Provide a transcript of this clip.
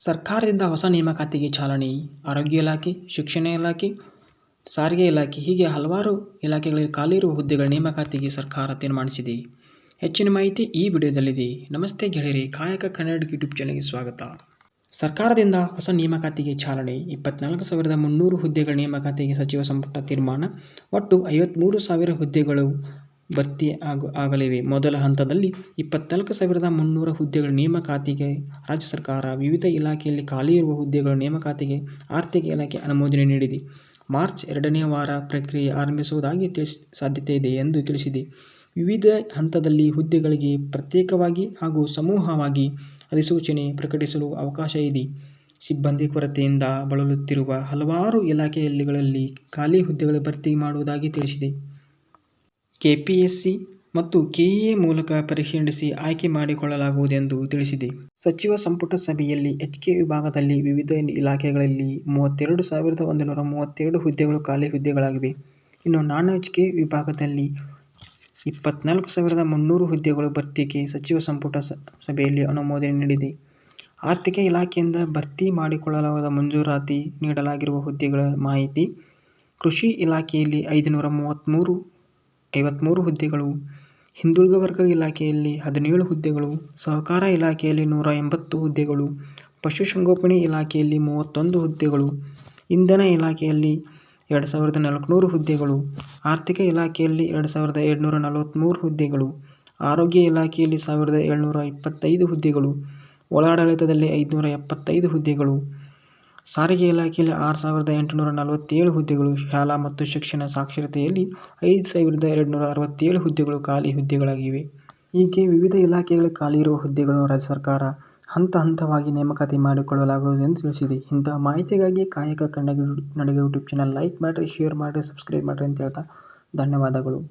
ಸರ್ಕಾರದಿಂದ ಹೊಸ ನೇಮಕಾತಿಗೆ ಚಾಲನೆ. ಆರೋಗ್ಯ ಇಲಾಖೆ, ಶಿಕ್ಷಣ ಇಲಾಖೆ, ಸಾರಿಗೆ ಇಲಾಖೆ ಹೀಗೆ ಹಲವಾರು ಇಲಾಖೆಗಳಲ್ಲಿ ಖಾಲಿ ಇರುವ ಹುದ್ದೆಗಳ ನೇಮಕಾತಿಗೆ ಸರ್ಕಾರ ತೀರ್ಮಾನಿಸಿದೆ. ಹೆಚ್ಚಿನ ಮಾಹಿತಿ ಈ ವಿಡಿಯೋದಲ್ಲಿದೆ. ನಮಸ್ತೆ ಗೆಳೆಯರೇ, ಕಾಯಕ ಕನ್ನಡ ಯೂಟ್ಯೂಬ್ ಚಾನಲ್ಗೆ ಸ್ವಾಗತ. ಸರ್ಕಾರದಿಂದ ಹೊಸ ನೇಮಕಾತಿಗೆ ಚಾಲನೆ. 24,300 ಹುದ್ದೆಗಳ ನೇಮಕಾತಿಗೆ ಸಚಿವ ಸಂಪುಟ ತೀರ್ಮಾನ. ಒಟ್ಟು 53,000 ಹುದ್ದೆಗಳು ಭರ್ತಿ ಆಗಲಿವೆ. ಮೊದಲ ಹಂತದಲ್ಲಿ 24,300 ಹುದ್ದೆಗಳ ನೇಮಕಾತಿಗೆ ರಾಜ್ಯ ಸರ್ಕಾರ ವಿವಿಧ ಇಲಾಖೆಯಲ್ಲಿ ಖಾಲಿ ಇರುವ ಹುದ್ದೆಗಳ ನೇಮಕಾತಿಗೆ ಆರ್ಥಿಕ ಇಲಾಖೆ ಅನುಮೋದನೆ ನೀಡಿದೆ. ಮಾರ್ಚ್ 2ನೇ ವಾರ ಪ್ರಕ್ರಿಯೆ ಆರಂಭಿಸುವುದಾಗಿ ಸಾಧ್ಯತೆ ಇದೆ ಎಂದು ತಿಳಿಸಿದೆ. ವಿವಿಧ ಹಂತದಲ್ಲಿ ಹುದ್ದೆಗಳಿಗೆ ಪ್ರತ್ಯೇಕವಾಗಿ ಹಾಗೂ ಸಮೂಹವಾಗಿ ಅಧಿಸೂಚನೆ ಪ್ರಕಟಿಸಲು ಅವಕಾಶ ಇದೆ. ಸಿಬ್ಬಂದಿ ಕೊರತೆಯಿಂದ ಬಳಲುತ್ತಿರುವ ಹಲವಾರು ಇಲಾಖೆಗಳಲ್ಲಿ ಖಾಲಿ ಹುದ್ದೆಗಳ ಭರ್ತಿ ಮಾಡುವುದಾಗಿ ತಿಳಿಸಿದೆ. ಕೆಪಿಎಸ್ಸಿ ಮತ್ತು ಕೆಇಎ ಮೂಲಕ ಪರೀಕ್ಷೆ ನಡೆಸಿ ಆಯ್ಕೆ ಮಾಡಿಕೊಳ್ಳಲಾಗುವುದೆಂದು ತಿಳಿಸಿದೆ. ಸಚಿವ ಸಂಪುಟ ಸಭೆಯಲ್ಲಿ ಎಚ್ಕೆ ವಿಭಾಗದಲ್ಲಿ ವಿವಿಧ ಇಲಾಖೆಗಳಲ್ಲಿ 32,132 ಹುದ್ದೆಗಳು ಖಾಲಿ ಹುದ್ದೆಗಳಾಗಿವೆ. ಇನ್ನು ನಾನ್ ಎಚ್ಕೆ ವಿಭಾಗದಲ್ಲಿ 24,300 ಹುದ್ದೆಗಳು ಭರ್ತಿಗೆ ಸಚಿವ ಸಂಪುಟ ಸಭೆಯಲ್ಲಿ ಅನುಮೋದನೆ ನೀಡಿದೆ. ಆರ್ಥಿಕ ಇಲಾಖೆಯಿಂದ ಭರ್ತಿ ಮಾಡಿಕೊಳ್ಳಲಾದ ಮಂಜೂರಾತಿ ನೀಡಲಾಗಿರುವ ಹುದ್ದೆಗಳ ಮಾಹಿತಿ. ಕೃಷಿ ಇಲಾಖೆಯಲ್ಲಿ 553 ಹುದ್ದೆಗಳು, ಹಿಂದುಳಿದ ವರ್ಗ ಇಲಾಖೆಯಲ್ಲಿ 17 ಹುದ್ದೆಗಳು, ಸಹಕಾರ ಇಲಾಖೆಯಲ್ಲಿ 180 ಹುದ್ದೆಗಳು, ಪಶುಸಂಗೋಪನೆ ಇಲಾಖೆಯಲ್ಲಿ 31 ಹುದ್ದೆಗಳು, ಇಂಧನ ಇಲಾಖೆಯಲ್ಲಿ 2,400 ಹುದ್ದೆಗಳು, ಆರ್ಥಿಕ ಇಲಾಖೆಯಲ್ಲಿ 2,743 ಹುದ್ದೆಗಳು, ಆರೋಗ್ಯ ಇಲಾಖೆಯಲ್ಲಿ 1,725 ಹುದ್ದೆಗಳು, ಒಳಾಡಳಿತದಲ್ಲಿ 575 ಹುದ್ದೆಗಳು, ಸಾರಿಗೆ ಇಲಾಖೆಯಲ್ಲಿ 6,847 ಹುದ್ದೆಗಳು, ಶಾಲಾ ಮತ್ತು ಶಿಕ್ಷಣ ಸಾಕ್ಷರತೆಯಲ್ಲಿ 5,267 ಹುದ್ದೆಗಳು ಖಾಲಿ ಹುದ್ದೆಗಳಾಗಿವೆ. ಹೀಗೆ ವಿವಿಧ ಇಲಾಖೆಗಳಲ್ಲಿ ಖಾಲಿ ಇರುವ ಹುದ್ದೆಗಳನ್ನು ರಾಜ್ಯ ಸರ್ಕಾರ ಹಂತ ಹಂತವಾಗಿ ನೇಮಕಾತಿ ಮಾಡಿಕೊಳ್ಳಲಾಗುವುದೆಂದು ತಿಳಿಸಿದೆ. ಇಂತಹ ಮಾಹಿತಿಗಾಗಿ ಕಾಯಕ ಕನ್ನಡ ಯೂಟ್ಯೂಬ್ ಚಾನಲ್ ಲೈಕ್ ಮಾಡಿರಿ, ಶೇರ್ ಮಾಡಿರಿ, ಸಬ್ಸ್ಕ್ರೈಬ್ ಮಾಡಿರಿ ಅಂತ ಹೇಳ್ತಾ ಧನ್ಯವಾದಗಳು.